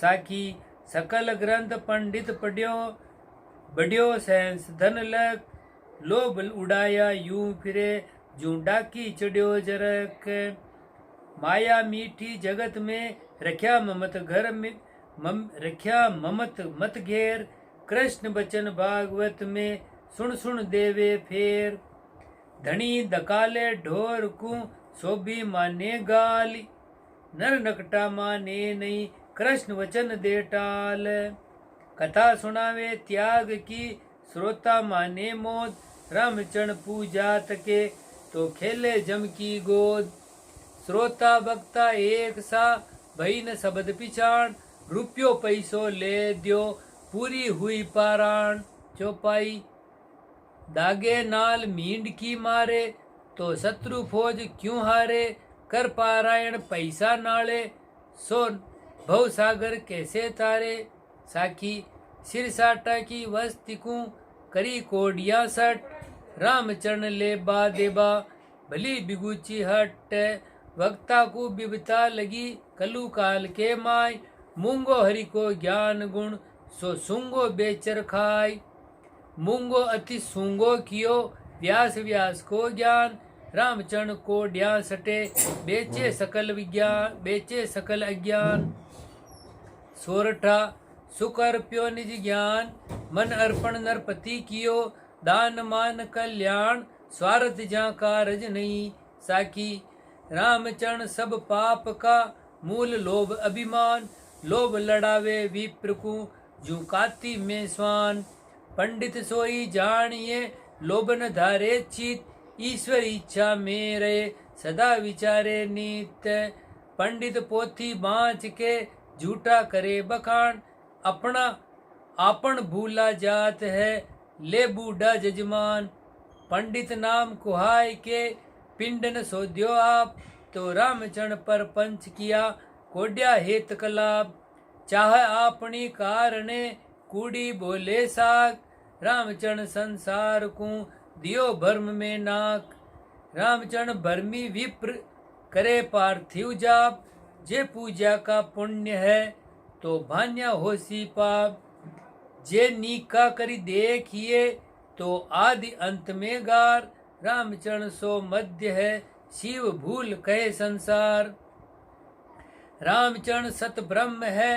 साखी सकल ग्रंथ पंडित पढ़ियो बढ़ियो सहस धन लक लोभ उड़ाया यूं फिरे जूं डाकी चढ़ियो जरक माया मीठी जगत में रख्या ममत घर में रख्या ममत मत घेर कृष्ण बचन भागवत में सुन सुन देवे फेर धनी दकाले ढोर को सोभी माने गाली नर नकटा माने नहीं कृष्ण वचन दे टाल कथा सुनावे त्याग की श्रोता माने मोद रामचरण पूजा तके तो खेले जम की गोद श्रोता वक्ता एक सा भई न शब्द पिछाण रुपयो पैसो ले द्यो पूरी हुई पाराण चौपाई दागे नाल मींड की मारे तो शत्रु फौज क्यों हारे कर पारायण पैसा नाले सो भव सागर कैसे तारे साखी सिर साटा की वस्ति को करी कोडिया सट रामचरण ले बा देबा भली बिगुची हट वक्ता को बिबता लगी कलु काल के माय मूंगो हरि को ज्ञान गुण सो सुंगो बेचर खाय मूंगो अति सूंगो कियो व्यास व्यास को ज्ञान रामचरण को ड्या सटे बेचे सकल विज्ञान बेचे सकल अज्ञान सोरठा सुख अर्प्यो निज ज्ञान मन अर्पण नरपति कियो दान मान कल्याण स्वार्थ जा कारज नहीं साखी रामचरण सब पाप का मूल लोभ अभिमान लोभ लड़ावे विप्र को जू काती में स्वान पंडित सोई जानिए लोभन धारे चित ईश्वर इच्छा में रहे सदा विचारे नित्य पंडित पोथी बाँच के झूठा करे बखान अपना आपन भूला जात है ले बूढ़ा जजमान पंडित नाम कुहाय के पिंडन सोध्यो आप तो रामचरण पर पंच किया कोड्या हेत कलाप चाह आपनी कारणे कूड़ी बोले साग रामचरण संसार को दियो भर्म में नाक रामचरण भर्मी विप्र करे पार्थिव जाप जे पूजा का पुण्य है तो भान्या होसी पाप जे नीका करी देखिए तो आदि अंत में गार रामचरण सो मध्य है शिव भूल कहे संसार रामचरण सत ब्रह्म है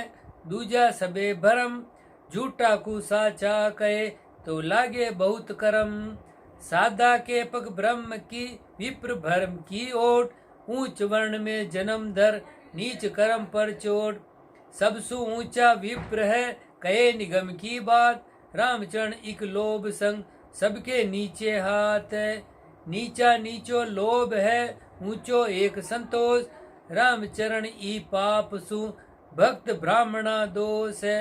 दूजा सबे भरम झूठा को साचा कहे तो लागे बहुत करम सादा के पग ब्रह्म की विप्र भरम की ओट ऊंच वर्ण में जन्म धर नीच कर्म पर चोट सबसु ऊंचा विप्र है कहे निगम की बात रामचरण इक लोभ संग सबके नीचे हाथ है नीचा नीचो लोभ है ऊंचो एक संतोष रामचरण ई पाप सु भक्त ब्राह्मणा दोष है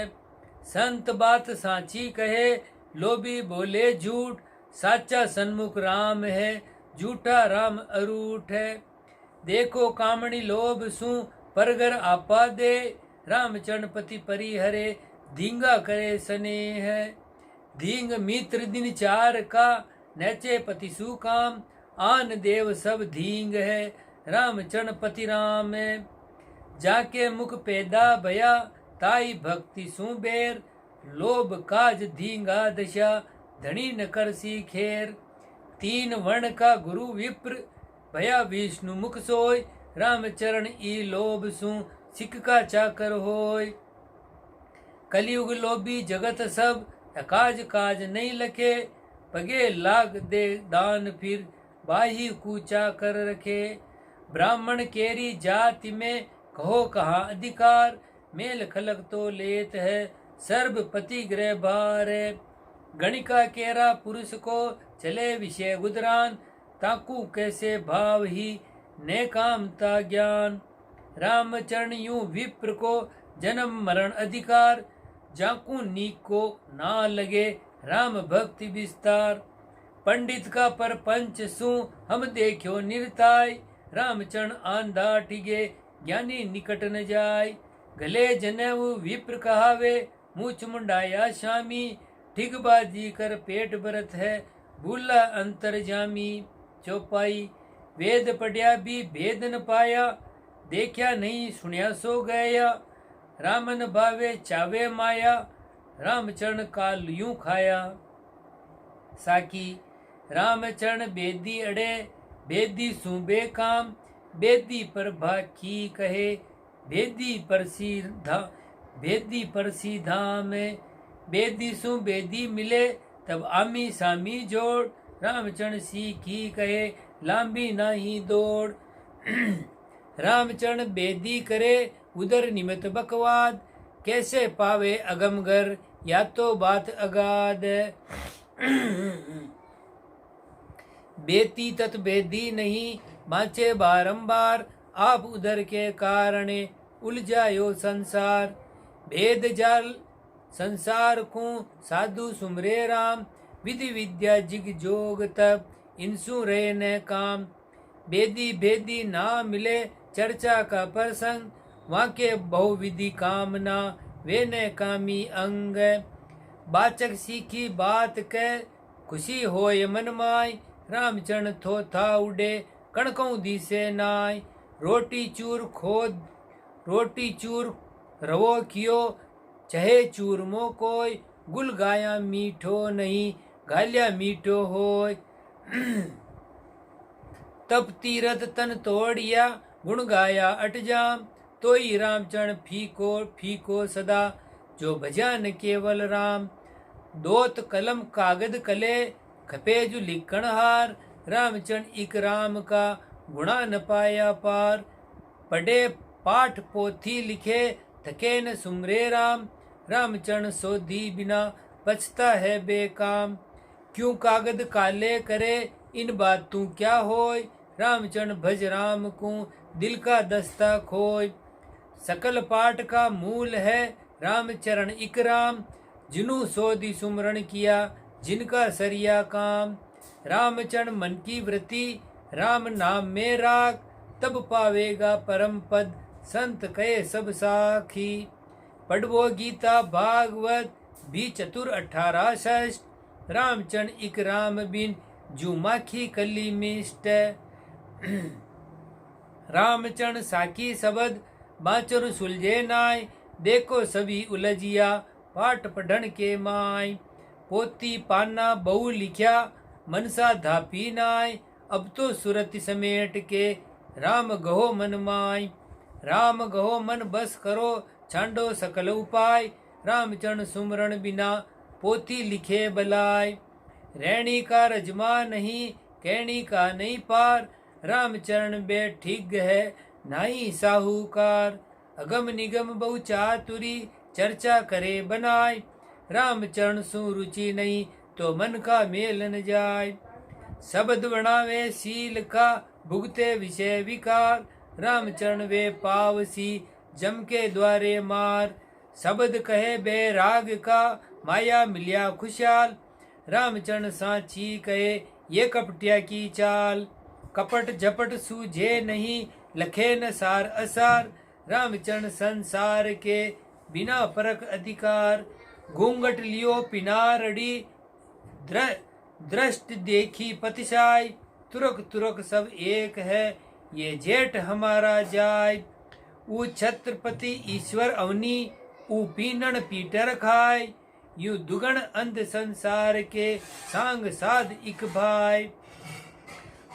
संत बात साची कहे लोभी बोले झूठ साचा सन्मुख राम है झूठा राम अरूठ है देखो कामणी लोभ सु परगर आपा दे रामचरण पति परिहरे धींगा करे सने है धींग मित्र दिन चार का नचे पति सुकाम आन देव सब धींग है रामचरण पति राम है जाके मुख पैदा भया ताई भक्ति सुबेर लोभ काज धींगा दशा धनी न करसी खेर तीन वर्ण का गुरु विप्र भया विष्णु मुख सोय रामचरण ई लोभ सु सिख का चाकर होय कलयुग लोभी जगत सब अकाज काज नहीं लखे पगे लाग दे दान फिर बाही कूचा कर रखे ब्राह्मण केरी जाति में कहो कहाँ अधिकार मेल खलक तो लेत है सर्वपति ग्रह भार है गणिका केरा पुरुष को चले विषय गुदरान ताकू कैसे भाव ही ने कामता ज्ञान रामचरण यूं विप्र को जन्म मरण अधिकार जाकू नीक को ना लगे राम भक्ति विस्तार पंडित का पर पंच सु हम देखो निर्ताय रामचरण आंधा ठिगे ज्ञानी निकट न जाय गले जनेऊ विप्र कहावे मूछ मुंडाया शामी ठिगबाजी कर पेट भरत है भूला अंतर जामी चौपाई वेद पढ़िया भी भेद न पाया देखा नहीं सुनिया सो गया रामन भावे चावे माया, रामचरण काल यूं खाया। साकी रामचरण बेदी अड़े, बेदी सु बेकाम, बेदी पर भाखी कहे, बेदी परसी धाम। बेदी सु बेदी मिले, तब आमी सामी जोड़, रामचरण सीखी कहे, लांबी नाही दौड़। रामचरण बेदी करे, उदर निमित बकवाद, कैसे पावे अगमगर, या तो बात अगाध। बेती तत् बेदी नहीं, बाँचे बारंबार, आप उधर के कारणे उलझायो संसार। भेद जाल संसार को साधु सुमरे राम, विधि विद्या जिग जोग तब, इनसु रहे न काम। बेदी भेदी ना मिले, चर्चा का प्रसंग, वाके बहुविधि कामना, वे न कामी अंग। बाचक सीखी बात कह, खुशी होय मन माय, रामचरण थो था उडे, कणकों दिसे नाय। रोटी चूर रवो कियो, चहे चूरमो कोय, गुल गाया मीठो नहीं, गालिया मीठो होय। तब तीरथ तन तोड़िया, गुण गाया अट जाम, तोई रामचरण फीको सदा, जो भजन केवल राम। दोत कलम कागद कले, खपेजु लिखण हार, रामचरण इक राम का, गुणा न पाया पार। पढ़े पाठ पोथी लिखे, थके न सुमरे राम, रामचरण सोधी बिना, पछता है बेकाम। क्यों कागद काले करे, इन बातों क्या होय, रामचरण भज राम को, दिल का दस्ता खोय। सकल पाठ का मूल है, रामचरण इक राम, जिनु सोधी सुमरण किया, जिनका सरिया काम। रामचरण मन की वृत्ति, राम नाम में राग, तब पावेगा परम पद, संत कहे सब साखी। पढ़वो गीता भागवत, भी चतुर 18 षष्ठ, रामचरण इक राम बिन, जू माखी कली मिष्ट। रामचरण साकी शब्द, बाचर सुलझे नाय, देखो सभी उलझिया, पाठ पढ़न के माय। पोती पाना बहु लिख्या, मनसा धापी नाय, अब तो सुरत समेट के, राम गहो मन माय। राम गहो मन बस करो, छांडो सकल उपाय, रामचरण सुमरण बिना, पोथी लिखे बलाय। रैणी का रजमा नहीं, कहनी का नहीं पार, रामचरण बैठिग है, नाई साहूकार। अगम निगम बहु चातुरी, चर्चा करे बनाय, रामचरण सु रुचि नहीं, तो मन का मेल न जाय। शब्द बनावे सील का, भुगते विषय विकार, रामचरण वे पावसी, जम के द्वारे मार। शब्द कहे बैराग का, माया मिलिया खुशहाल, रामचरण साची कहे, ये कपटिया की चाल। कपट झपट सूझे नहीं, लखे न सार असार, रामचरण संसार के, बिना परख अधिकार। घूंघट लियो पिनारड़ी, दृष्ट देखी पतिशाय, तुरक सब एक है, ये जेठ हमारा जाय। ऊ छत्रपति ईश्वर अवनी, ऊ पीनन पीटर खाय, यू दुगण अंध संसार के, सांग साध इक भाई।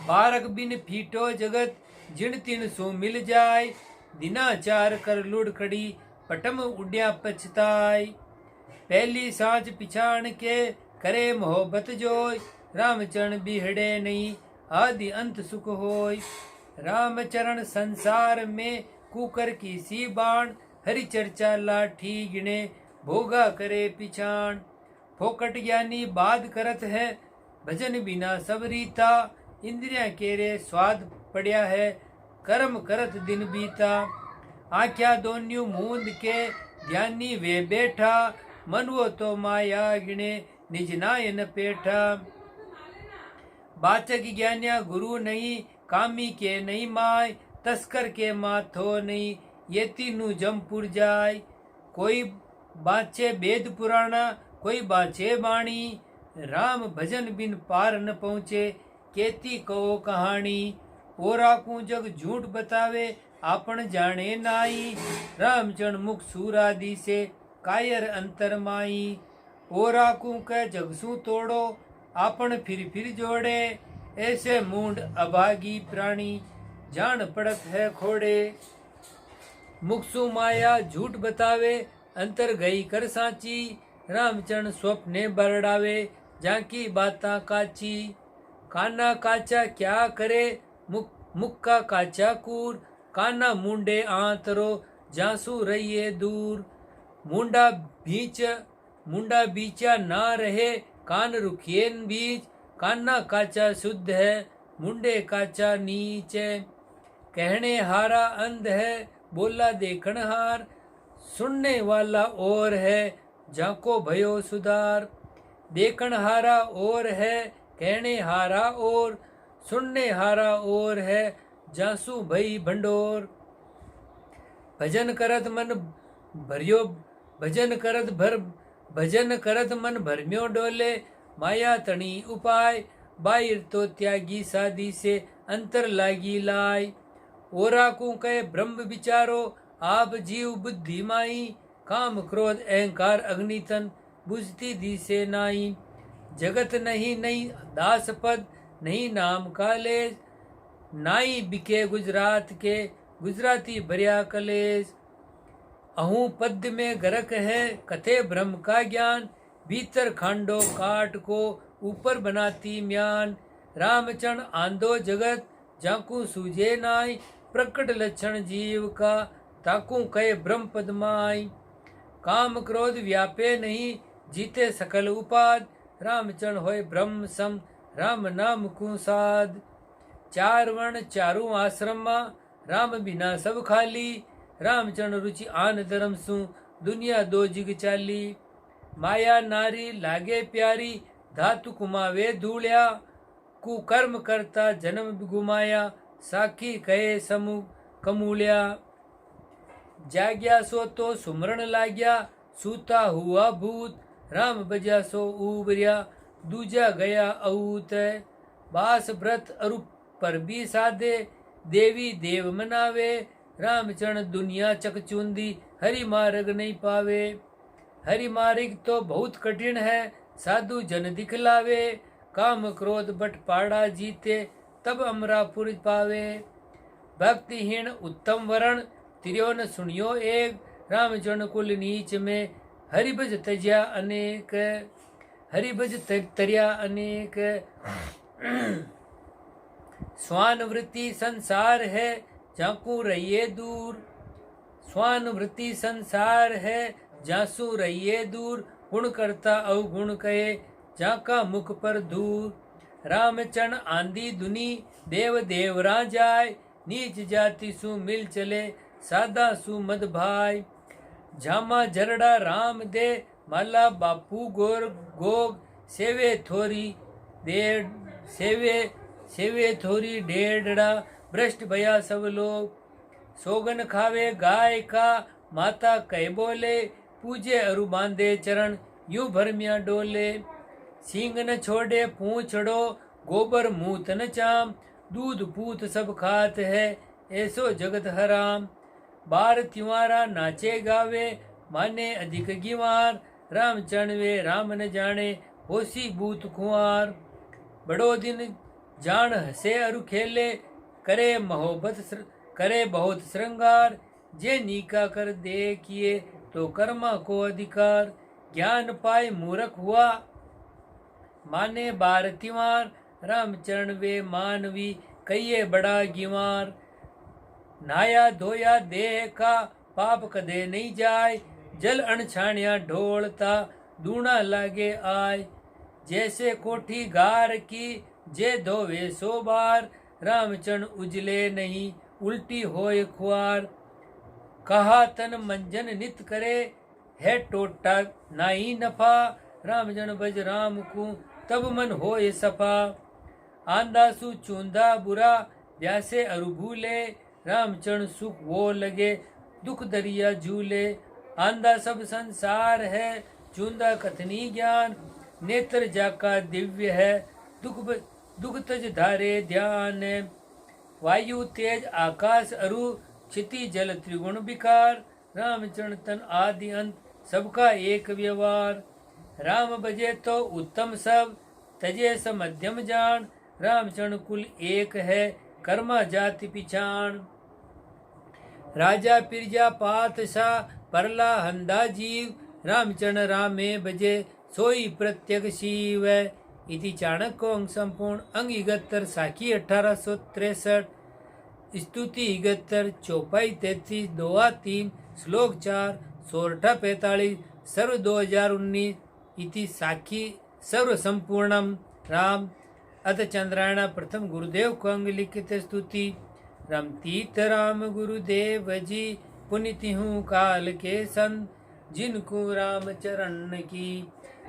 बारक बिन फीटो जगत, जिन तिन सो मिल जाय, दिनाचार कर लुढ़कड़ी, पटम उड्या पछताय। पहली सांच पिछाण के, करे मोहब्बत जोय, रामचरण बिहड़े नहीं, आदि अंत सुख होय। रामचरण संसार में, कुकर की सी बाण, हरि चर्चा लाठी गिणे, भोगा करे पिछाण। फोकट ज्ञानी बात करत है, भजन बिना सब रीता, इंद्रिया केरे स्वाद पड़या है, कर्म करत दिन बीता। आख्या दोन्यू मूंद के, ध्यानी वे बैठा, मन वो तो माया गिणे, निज नायन पेठा। बाचक ज्ञानिया गुरु नहीं, कामी के नहीं माय, तस्कर के माथो नहीं, ये तीनू जमपुर जाय। कोई बाचे वेद पुराणा, कोई बाचे बाणी, राम भजन बिन पार न पहुँचे, केती कहो कहानी। ओरा को जग झूठ बतावे, आपण जाने नाई। रामचरण मुख सूरादि से कायर अंतर माई। ओरा कू कह जगसू तोड़ो आपण फिर जोड़े। ऐसे मूंड अभागी प्राणी जान पड़त है खोड़े। मुखसु माया झूठ बतावे अंतर गई कर साची। रामचरण स्वप्ने बरड़ावे जाकी बाता काची। काना काचा क्या करे मुख का काचा कूर। काना मुंडे आंतरो जासू रहिए दूर। मुंडा बीचा ना रहे कान रुखिए बीच। काना काचा शुद्ध है मुंडे काचा नीच। कहने हारा अंध है बोला देखण हार। सुनने वाला और है जाको भयो सुधार। देखण हारा और है कहने हारा और। सुनने हारा और है जासू भई भंडोर। भजन करत मन भरम्यो डोले। माया तणी उपाय बाहिर तो त्यागी सादी से अंतर लागी लाय। ओरा को कहे ब्रह्म विचारो आप जीव बुद्धि माई। काम क्रोध अहंकार अग्नितन बुझती दिसे नाई। जगत नहीं दास पद नहीं नाम कालेज। नाई बिके गुजरात के गुजराती भरिया कलेज। अहूँ पद में गरक है कथे ब्रह्म का ज्ञान। भीतर खांडो काट को ऊपर बनाती म्यान। रामचरण आंदो जगत जाकू सूझे नाई। प्रकट लक्षण जीव का ताकू कहे ब्रह्म पदमाई। काम क्रोध व्यापे नहीं जीते सकल उपाद। रामचरण होय ब्रह्म सम राम नाम को साध। चार वर्ण चारू आश्रम राम बिना सब खाली। रामचरण रुचि आन धर्म सु दुनिया दो जिग चाली। माया नारी लागे प्यारी धातु कुमावे धूलिया। कुकर्म करता जन्म गुमाया साखी कहे समूह कमूलिया। जाग्या सो तो सुमरण लाग्या सूता हुआ भूत। राम बजा सो उबरिया दूजा गया अऊत। बास व्रत अरूप पर भी साधे देवी देव मनावे। रामचरण दुनिया चकचुंदी हरि मार्ग नहीं पावे। हरि मार्ग तो बहुत कठिन है साधु जन दिखलावे। काम क्रोध बट पाड़ा जीते तब अमरापुर पावे। भक्तिहीन उत्तम वरण तिरयोन सुनियो एक। रामचरण कुल नीच में हरिभज तज्या अनेक। हरिभज तरिया अनेक। स्वान वृत्ति संसार है जाकू रहिए दूर। स्वान वृत्ति संसार है जासू रहिए दूर। गुण करता अवगुण कहे जाका मुख पर दूर। रामचरण आंधी दुनी देव देवरा जाय। नीच जाति सु मिल चले सादा सु मद भाई। झामा जरड़ा राम दे माला बापू गोर गोग। सेवे थोरी डेढ़ा भ्रष्ट भया सब लोग। सोगन खावे गाय का माता कह बोले। पूजे अरु बांधे चरण यूं भरमिया डोले। सींग न छोड़े पूछड़ो गोबर मूत न चाम। दूध पूत सब खात है ऐसो जगत हराम। बार त्योहारा नाचे गावे माने अधिक गिवार। रामचरण वे राम न जाने होसी बूत कुंवार। बड़ो दिन जान हसे अरु खेले करे बहुत श्रृंगार। जे नीका कर देखिए तो कर्मा को अधिकार। ज्ञान पाए मूर्ख हुआ माने बार तिवार। रामचरण वे मानवी कहिए बड़ा गिवार। नहाया धोया देह का पाप कदे नहीं जाय। जल अणछाणिया ढोलता दूना लागे आय। जैसे कोठी गार की जे धोवे सो बार। रामचरण उजले नहीं उल्टी होए खुआर। कहा तन मंजन नित करे है टोटा नाई नफा। रामचरण बज राम को तब मन होए सफा। आंदा सु चूंदा बुरा व्यासे अरु भूले। रामचरण सुख वो लगे दुख दरिया झूले। आंदा सब संसार है चूंदा कथनी ज्ञान। नेत्र जाका दिव्य है दुख तज धारे ध्यान। वायु तेज आकाश अरु क्षिति जल त्रिगुण विकार, रामचरण तन आदि अंत सबका एक व्यवहार। राम बजे तो उत्तम सब, तजे स मध्यम जान, रामचरण कुल एक है, कर्मा जाति पिछाण। राजा पिरजा पातशाह, परला हंदा जीव, रामचरण रामे बजे, सोई प्रत्यक शिव। इति चाणक्य अंग संपूर्ण अंग 71 साखी 1863 स्तुति 71 चौपाई 33 दोहा 3 श्लोक 4 सोरठा 45 सर्व 2019 इति साखी सर्व संपूर्णम। राम अथ चंद्रायण प्रथम गुरुदेव को अंग लिखित स्तुति। राम तीर्थ राम गुरुदेव जी, पुनित हूँ काल के संत, जिनको राम चरण की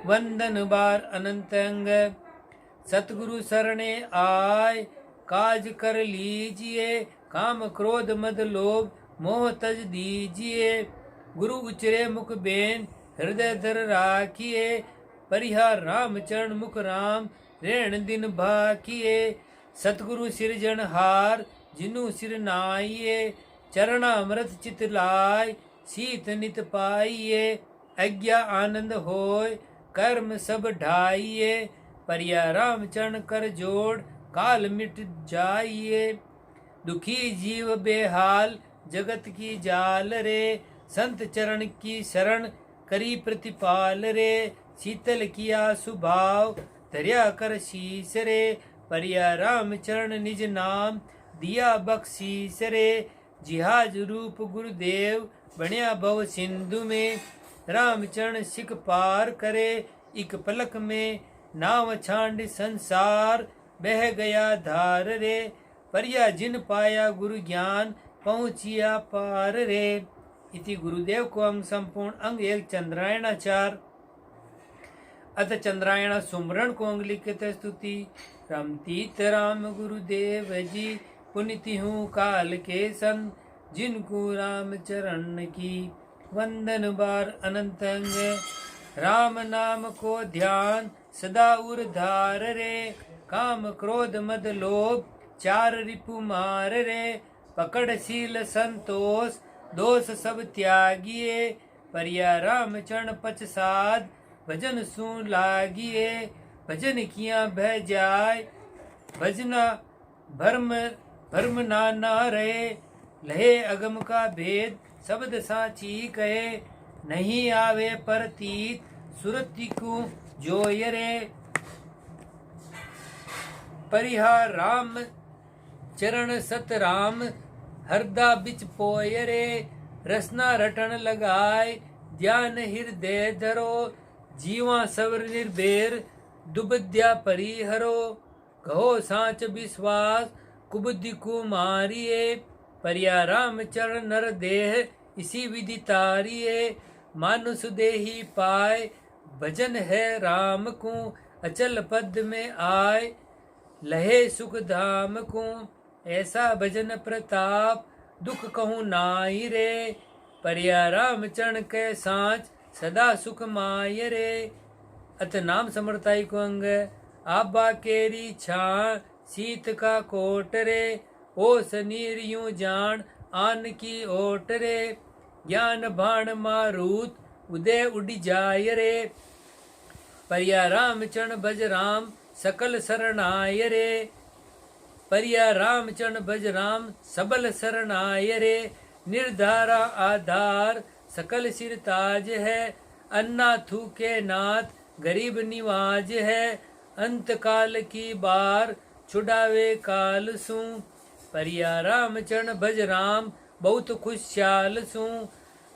वंदन बार अनंत अंग। सतगुरु शरणे आय, काज कर लीजिए, काम क्रोध मद लोभ मोह तज दीजिए। गुरु उचरे मुख बेन, हृदय धर राखिए, परिहार राम चरण मुख राम, रेण दिन भाकिए। सतगुरु सिरजनहार, जिनु सिर नाइए, चरणामृत चित लाय, शीत नित पाइए। अज्ञा आनंद होय, कर्म सब ढाइए, परिया राम चरण कर जोड़, काल मिट जाइए। दुखी जीव बेहाल, जगत की जाल रे, संत चरण की शरण करी प्रतिपाल रे। शीतल किया सुभाव, धर्या कर शीस रे, परिया राम चरण निज नाम, दिया बख्शीस रे। जिहाज रूप गुरुदेव, बनिया भव सिंधु में, रामचरण सिख पार करे, एक पलक में। नाव छांड संसार, बह गया धार रे, परिया जिन पाया गुरु ज्ञान, पहुँचिया पार रे। इति गुरुदेव को अंग संपूर्ण अंग 1 चंद्रायणाचार। अथ चंद्रायण सुमरण को अंग लिखित स्तुति। राम तीर्थ राम गुरुदेव जी, पुनित हूँ काल के संत, जिनको राम चरण की वंदन बार अनंत अंग। राम नाम को ध्यान, सदा उर्धार रे, काम क्रोध मद लोभ, चार रिपु मार रे। पकड़ शील संतोष, दोष सब त्यागिए, परिया राम चरण पछसाद, भजन सुन लागिए। भजन किया भय जाय, भजना भर्म ना रहे, लहे अगम का भेद, शब्द साची कहे। नहीं आवे परतीत, सुरति को जोय रे, परिहार राम चरण सत राम, हरदा बिच पोय रे। रसना रटन लगाए, ध्यान हृदय धरो, जीवा सवर निर्भेर, दुबद्या परिहरो। कहो सांच विश्वास, कुबुद्धि को मारिए, परिया राम चरण नर देह, इसी विधि तारिए। मानुष देही पाए, भजन है राम को, अचल पद में आए, लहे सुख धाम को। ऐसा भजन प्रताप, दुख कहूँ नाई रे, परिया राम चरण के सांच, सदा सुख माय रे। अथ नाम समर्ताई को अंग। आबा केरी छान, शीत का कोट रे, ओ सनीर यूं जान, आन की ओट रे। ज्ञान बाण मारूत, उदय उड़ जाय रे, परिया राम चरण भज राम, सकल शरणाय रे। परिया राम चरण भज राम, सबल शरणाय रे। निर्धारा आधार, सकल सिर ताज है, अन्नाथू के नाथ, गरीब निवाज है। अंत काल की बार, छुड़ावे काल सू, परिया राम चरण भज राम, बहुत खुशहाल सू।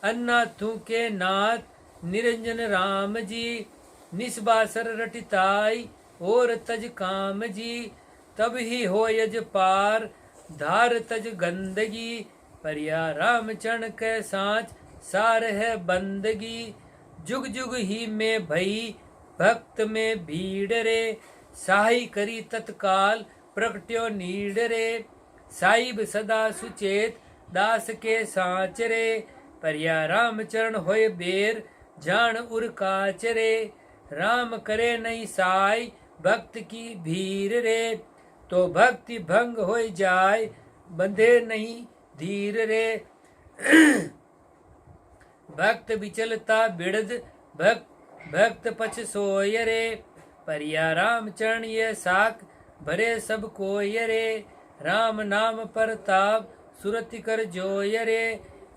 अन्नाथू के नाथ, निरंजन राम जी, निस्बासर रटिताई, और तज काम जी। तब ही हो यज पार, धार तज गंदगी, परिया राम चरण के सांच, सार है बंदगी। जुग जुग ही में भई, भक्त में भीड़ रे, साही करी तत्काल, प्रगट्यो नीड रे। साहिब सदा सुचेत, दास के सांच रे, परिया राम चरण होय बेर, जान उर काच रे। राम करे नहीं साई, भक्त की भीर रे, तो भक्ति भंग हो जाए, बंधे नहीं धीर रे भक्त विचलता बिड़द भक्त पछ सोय रे परिया राम चरण ये साख भरे सब कोय रे राम नाम परताप सुरति कर जोय रे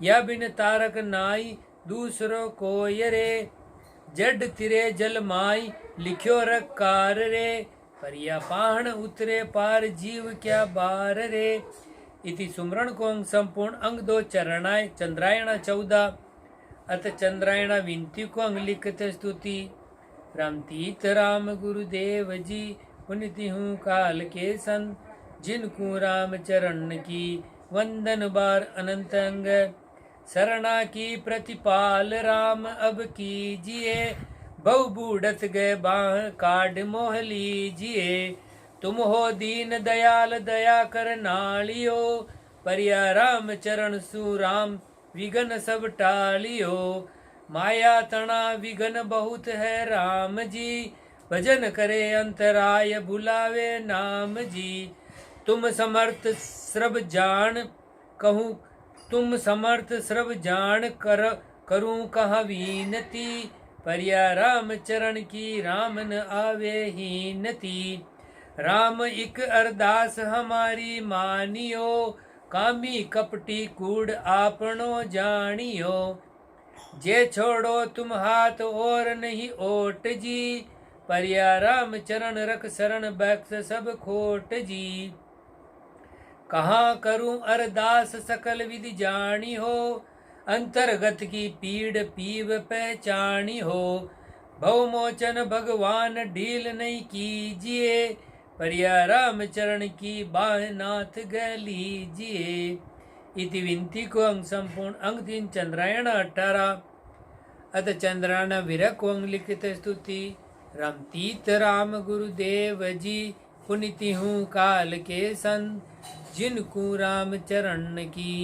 या बिन तारक नाई दूसरो कोय रे जड तिरे जल माई लिख्यो रकार रे परिया पाहण उतरे पार जीव क्या बार रे। इति सुमरण को अंग संपूर्ण अंग 2 चरणाय चंद्रायण 14 अत चंद्रायण विनती को अंग लिखते स्तुति। राम तीर्थ राम गुरुदेव जी पुनिति हूँ काल के संत जिनको राम चरण की वंदन बार अनंत अंग शरणा की प्रतिपाल राम अब कीजिए बहु बूढ़त गए बाह काड मोह लीजिए तुम हो दीन दयाल दया कर नालियो परिया राम चरण सु राम विघन सब टालियो माया तना विघन बहुत है राम जी भजन करे अंतराय बुलावे नाम जी तुम समर्थ सर्व जान कहूँ तुम समर्थ सर्व जान करूं कहा वीनती परिया राम चरण की राम न आवे हीनती राम इक अरदास हमारी मानियो कामी कपटी कूड़ आपनो जानियो जे छोड़ो तुम हाथ और नहीं ओट जी परिया राम चरण रख शरण बख्श सब खोट जी कहाँ करूं अरदास सकल विधि जानी हो अंतर्गत की पीड़ पीव पहचानी हो भवमोचन भगवान ढील नहीं कीजिए परिया राम चरण की बाह नाथ गलीजिए। इति विनती को अंग संपूर्ण अंग 3 चंद्रायण 18 अत चंद्रायण विरह को अंग लिखित स्तुति। राम तीर्थ राम गुरुदेव जी पुनिति हूँ काल के संत जिनको राम चरण की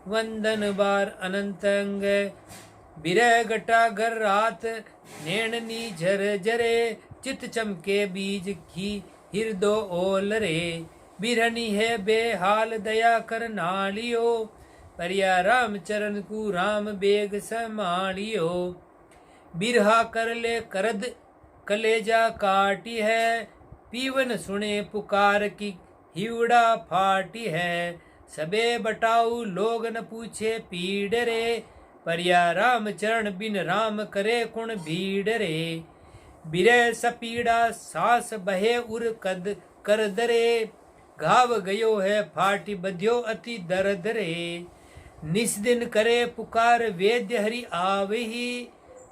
वंदन बार अनंत अंग बिरह घटा घर रात नैननी झर जरे चित चमके बीज की हिरदो ओल रे बिरहनी है बेहाल दया कर नालियो परिया राम चरण को राम बेग समालियो बिरहा कर ले करद कलेजा काटी है पीवन सुने पुकार की हिवड़ा फाटी है सबे बटाऊ लोग न पूछे पीड़ रे परिया राम चरण बिन राम करे कुण भीड़ रे बिरह सपीड़ा सास बहे उर कद कर दरे घाव गयो है फाटी बध्यो अति दर्द रे निस दिन करे पुकार वेद्य हरि आवही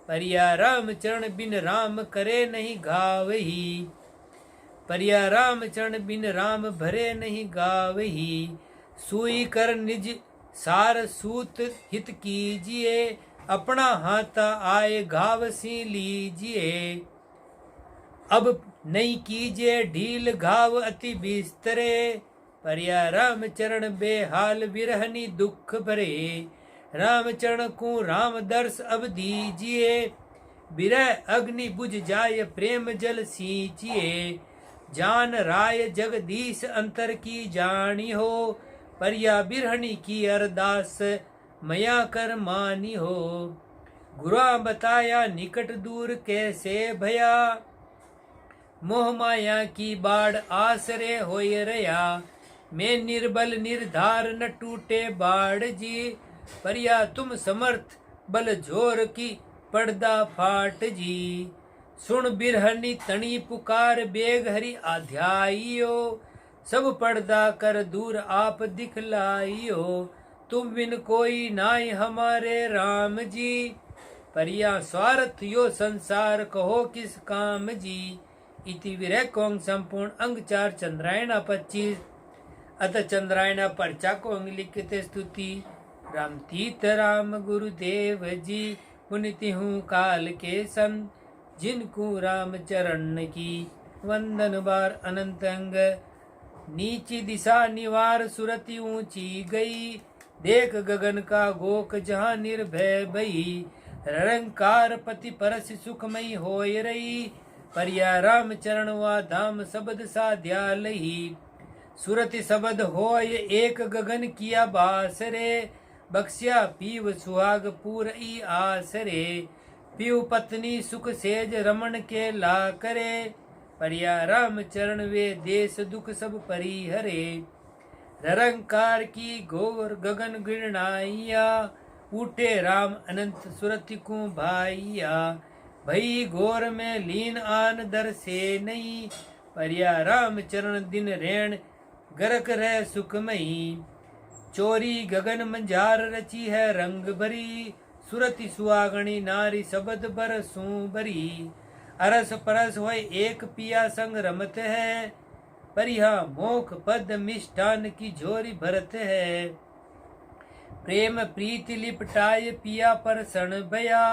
परिया राम चरण बिन राम करे नहीं गावही परिया राम चरण बिन राम भरे नहीं गावही सुई कर निज सार सूत हित कीजिए अपना हाथा आए घाव सी लीजिए अब नहीं कीजिए ढील घाव अति बिस्तरे परिया राम चरण बेहाल विरहनी दुख भरे राम चरण को राम दर्श अब दीजिए बिरह अग्नि बुझ जाय प्रेम जल सींचिए जान राय जगदीश अंतर की जानी हो परिया बिरहनी की अरदास मया कर मानी हो गुरा बताया निकट दूर कैसे भया मोह माया की बाढ़ आसरे होय रया मैं निर्बल निर्धार न टूटे बाढ़ जी परिया तुम समर्थ बल जोर की पर्दा फाट जी सुन बिरहनी तणी पुकार बेग हरि आध्याइयो सब पर्दा कर दूर आप दिखलाइयो तुम बिन कोई नाई हमारे राम जी परिया स्वार्थ यो संसार कहो किस काम जी। इति विरह कोंग संपूर्ण अंग 4 चंद्रायण 25 अत चंद्रायण पर्चा को अंग लिखते स्तुति। राम तीर्थ राम गुरुदेव जी पुनिति हूँ काल के संत जिनको राम चरण की वंदन बार अनंत अंग नीची दिशा निवार सुरति ऊंची गई देख गगन का गोक जहाँ निर्भय भई रंकार पति परस सुखमयी होय रही परिया राम चरण वा धाम शब्द साध्या लही सुरति शब्द होय एक गगन किया बास रे बख्शिया पीव सुहाग पूर ई आस रे पीव पत्नी सुख सेज रमन के ला करे परिया राम चरण वे देश दुख सब परिहरे निरंकार की घोर गगन गिरनाइया उठे राम अनंत सुरति को भाइया भई घोर में लीन आन दर से नहीं परिया राम चरण दिन रेण गरक रह सुखमयी चोरी गगन मंझार रची है रंग भरी सुरति सुहागणी नारी शब्द बरसू बरी अरस परस होय एक पिया संग रमत है परिहा मोख पद मिष्ठान की झोरी भरत है प्रेम प्रीति लिपटाय पिया पर सण भया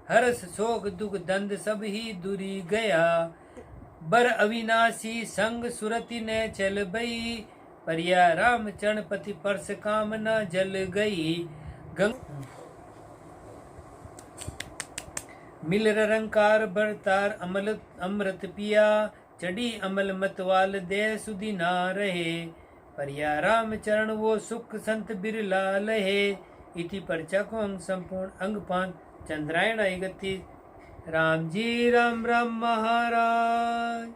हर्ष शोक दुख दंद सब ही दूरी गया बर अविनाशी संग सुरति ने चल बई परिया राम चरण पति परस कामना जल गई मिल रंकार बरतार अमल अमृत पिया चढ़ी अमल मतवाल दे सुधी ना रहे परिया राम चरण वो सुख संत बिरला लहे इति पर्चा को अंग संपूर्ण अंग पान चंद्रायण गति राम जी राम राम महाराज।